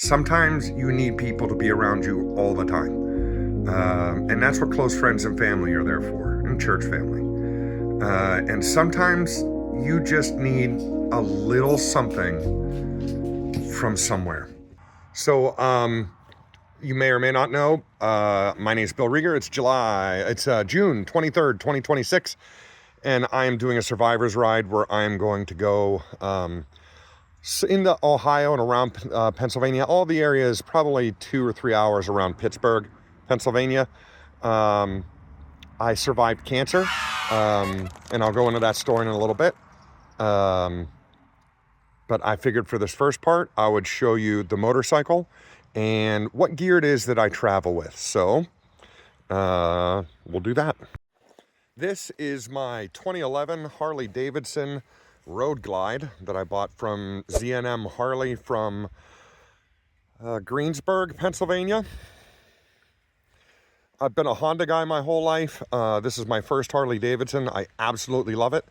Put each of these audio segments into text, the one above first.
Sometimes you need people to be around you all the time. And that's what close friends and family are there for, and church family. And sometimes you just need a little something from somewhere. So, you may or may not know, my name is Bill Rieger. It's June 23rd, 2026. And I am doing a survivor's ride where I am going to go into Ohio and around Pennsylvania. All the areas, probably 2 or 3 hours around Pittsburgh, Pennsylvania. I survived cancer, and I'll go into that story in a little bit. But I figured for this first part, I would show you the motorcycle and what gear it is that I travel with. So we'll do that. This is my 2011 Harley Davidson Road Glide that I bought from ZNM Harley from Greensburg, Pennsylvania. I've been a Honda guy my whole life. This is my first Harley Davidson. I absolutely love it.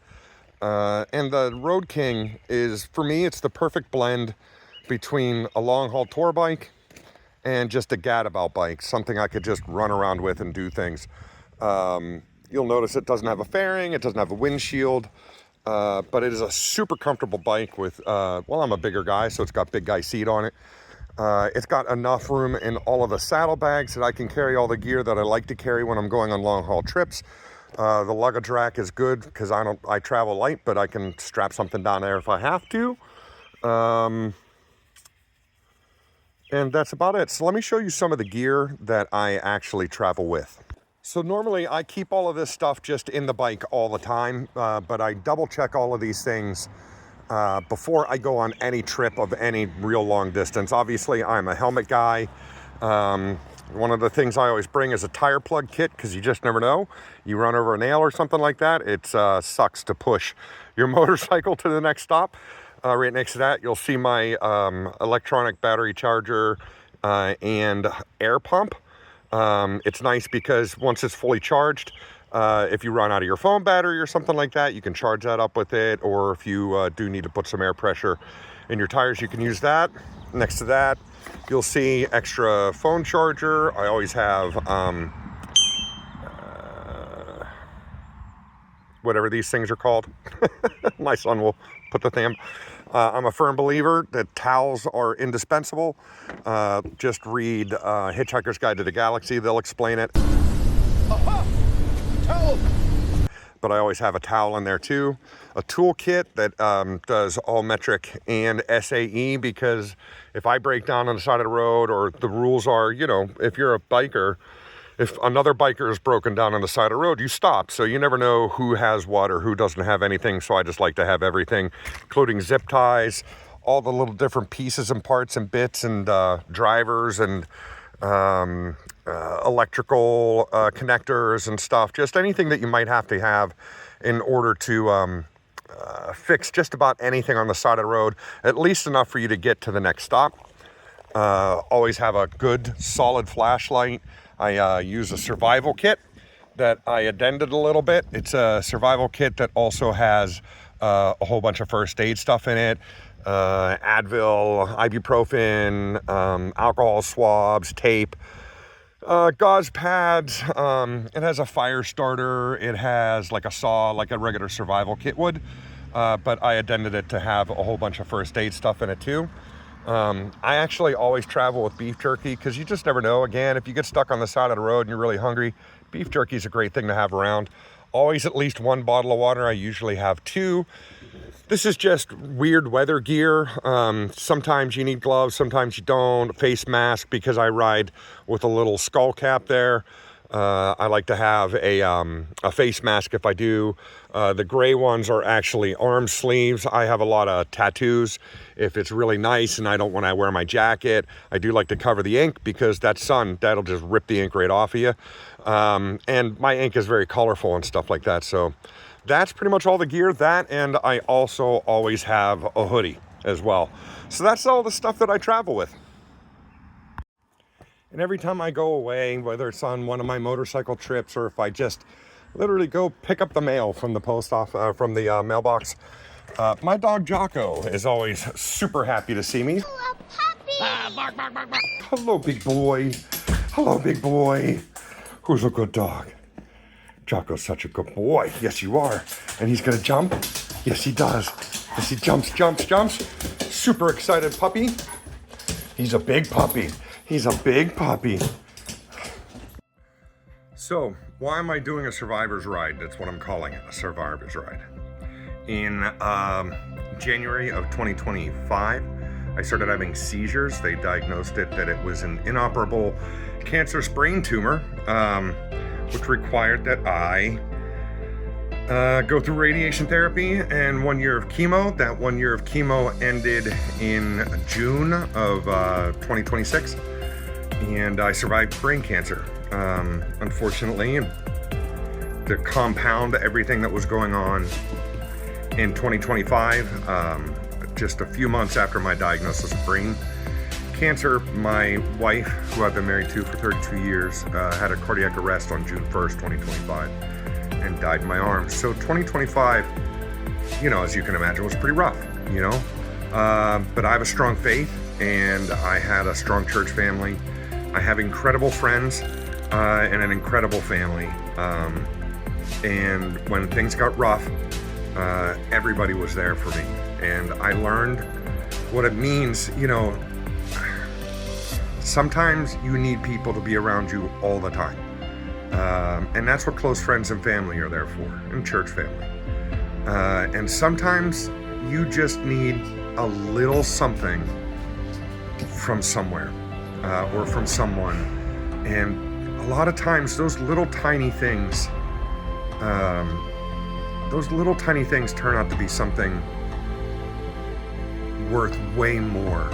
And the Road King is, for me, it's the perfect blend between a long haul tour bike and just a gadabout bike, something I could just run around with and do things. You'll notice it doesn't have a fairing, it doesn't have a windshield, but it is a super comfortable bike with, well, I'm a bigger guy, so it's got big guy seat on it. It's got enough room in all of the saddlebags that I can carry all the gear that I like to carry when I'm going on long haul trips. The luggage rack is good because I travel light, but I can strap something down there if I have to. And that's about it. So let me show you some of the gear that I actually travel with. So normally I keep all of this stuff just in the bike all the time, but I double check all of these things before I go on any trip of any real long distance. Obviously, I'm a helmet guy. One of the things I always bring is a tire plug kit because you just never know. You run over a nail or something like that, it sucks to push your motorcycle to the next stop. Right next to that, you'll see my electronic battery charger and air pump. It's nice because once it's fully charged, if you run out of your phone battery or something like that, you can charge that up with it. Or if you do need to put some air pressure in your tires, you can use that. Next to that, you'll see extra phone charger. I always have whatever these things are called. My son will put the thing. I'm a firm believer that towels are indispensable. Just read Hitchhiker's Guide to the Galaxy. They'll explain it. Aha! Towel! But I always have a towel in there too. A toolkit that does all metric and SAE, because if I break down on the side of the road, or the rules are, you know, if you're a biker, if another biker is broken down on the side of the road, you stop. So you never know who has what or who doesn't have anything. So I just like to have everything, including zip ties, all the little different pieces and parts and bits and drivers and electrical connectors and stuff. Just anything that you might have to have in order to fix just about anything on the side of the road, at least enough for you to get to the next stop. Always have a good solid flashlight. I use a survival kit that I addended a little bit. It's a survival kit that also has a whole bunch of first aid stuff in it. Advil, ibuprofen, alcohol swabs, tape, gauze pads. It has a fire starter. It has like a saw, like a regular survival kit would. But I addended it to have a whole bunch of first aid stuff in it too. I actually always travel with beef jerky because you just never know. Again, if you get stuck on the side of the road and you're really hungry, beef jerky is a great thing to have around. Always at least one bottle of water. I usually have two. This is just weird weather gear. Sometimes you need gloves, sometimes you don't. Face mask because I ride with a little skull cap there. I like to have a face mask if I do. The gray ones are actually arm sleeves. I have a lot of tattoos. If it's really nice and when I wear my jacket, I do like to cover the ink because that sun, that'll just rip the ink right off of you. And my ink is very colorful and stuff like that. So that's pretty much all the gear. That, and I also always have a hoodie as well. So that's all the stuff that I travel with. And every time I go away, whether it's on one of my motorcycle trips or if I just literally go pick up the mail from the post office, from the mailbox, my dog Jocko is always super happy to see me. Oh, a puppy! Bark, bark, bark, bark. Hello, big boy. Hello, big boy. Who's a good dog? Jocko's such a good boy. Yes, you are. And he's gonna jump? Yes, he does. Yes, he jumps, jumps, jumps. Super excited puppy. He's a big puppy. He's a big puppy. So, why am I doing a survivor's ride? That's what I'm calling it, a survivor's ride. In January of 2025, I started having seizures. They diagnosed it that it was an inoperable cancerous brain tumor, which required that I go through radiation therapy and 1 year of chemo. That 1 year of chemo ended in June of 2026, and I survived brain cancer. Unfortunately, to compound everything that was going on in 2025, just a few months after my diagnosis of brain cancer, my wife, who I've been married to for 32 years, had a cardiac arrest on June 1st, 2025, and died in my arms. So 2025, as you can imagine, was pretty rough, but I have a strong faith, and I had a strong church family. I have incredible friends and an incredible family. And when things got rough, everybody was there for me. And I learned what it means, sometimes you need people to be around you all the time. And that's what close friends and family are there for, and church family. And sometimes you just need a little something from somewhere or from someone. And a lot of times those little tiny things turn out to be something worth way more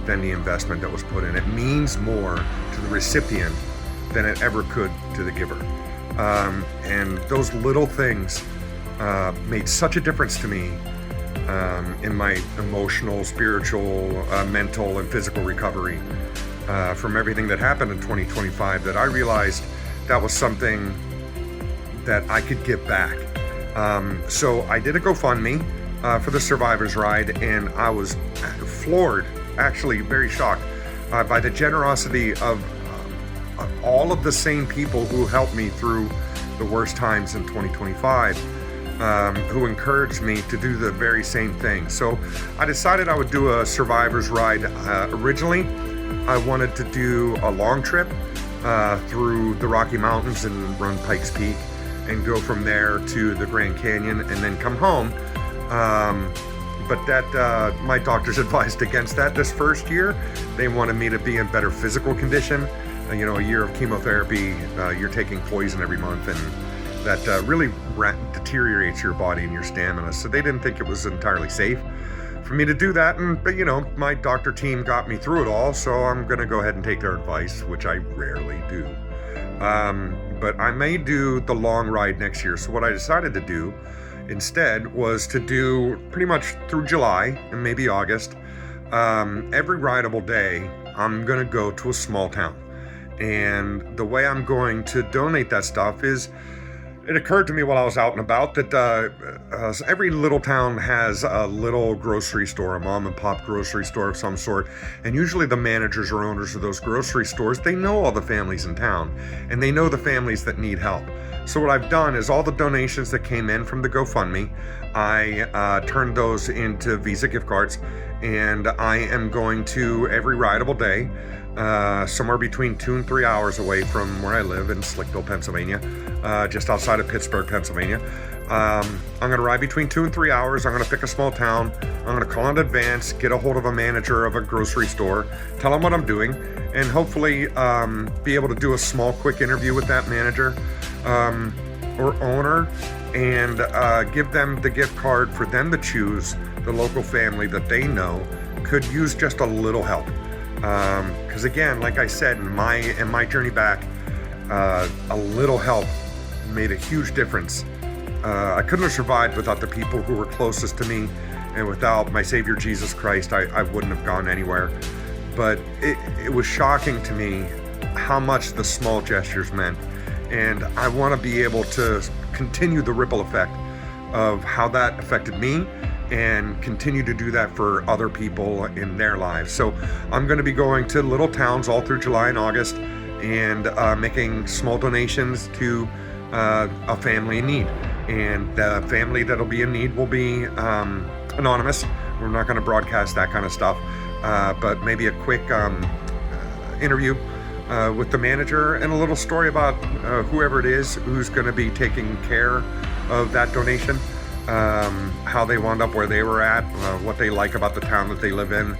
than the investment that was put in. It means more to the recipient than it ever could to the giver. And those little things made such a difference to me in my emotional, spiritual, mental, and physical recovery from everything that happened in 2025, that I realized that was something that I could give back. So I did a GoFundMe for the Survivor's Ride, and I was floored, actually very shocked, by the generosity of all of the same people who helped me through the worst times in 2025, who encouraged me to do the very same thing. So I decided I would do a Survivor's Ride. Originally, I wanted to do a long trip through the Rocky Mountains and run Pikes Peak and go from there to the Grand Canyon and then come home. But that my doctors advised against that this first year. They wanted me to be in better physical condition. A year of chemotherapy, you're taking poison every month, and that really deteriorates your body and your stamina. So they didn't think it was entirely safe for me to do that. But my doctor team got me through it all, so I'm gonna go ahead and take their advice, which I rarely do. But I may do the long ride next year. So what I decided to do instead was to do pretty much through July and maybe August, every rideable day, I'm gonna go to a small town. And the way I'm going to donate that stuff is, it occurred to me while I was out and about that every little town has a little grocery store, a mom and pop grocery store of some sort. And usually the managers or owners of those grocery stores, they know all the families in town, and they know the families that need help. So what I've done is all the donations that came in from the GoFundMe, I turned those into Visa gift cards, and I am going to every rideable day, somewhere between 2 and 3 hours away from where I live in Slickville, Pennsylvania, just outside of Pittsburgh, Pennsylvania. I'm going to ride between 2 and 3 hours. I'm going to pick a small town. I'm going to call in advance, get a hold of a manager of a grocery store, tell them what I'm doing, and hopefully be able to do a small, quick interview with that manager or owner, and give them the gift card for them to choose the local family that they know could use just a little help. Because again, like I said, in my journey back, a little help made a huge difference. I couldn't have survived without the people who were closest to me, and without my Savior Jesus Christ, I wouldn't have gone anywhere. But it was shocking to me how much the small gestures meant, and I want to be able to continue the ripple effect of how that affected me and continue to do that for other people in their lives. So I'm going to be going to little towns all through July and August and making small donations to a family in need. And the family that'll be in need will be anonymous. We're not going to broadcast that kind of stuff, but maybe a quick interview with the manager and a little story about whoever it is who's going to be taking care of that donation, how they wound up where they were at, what they like about the town that they live in,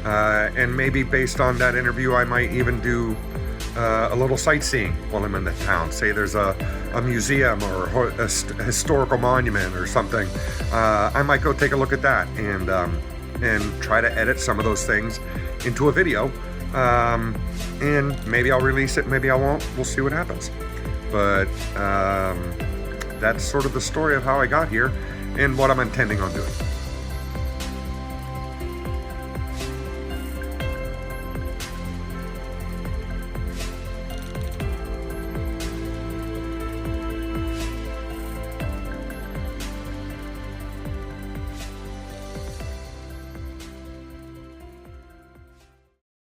and maybe based on that interview I might even do a little sightseeing while I'm in the town. Say there's a museum or a historical monument or something. I might go take a look at that and try to edit some of those things into a video. And maybe I'll release it, maybe I won't. We'll see what happens. But that's sort of the story of how I got here and what I'm intending on doing.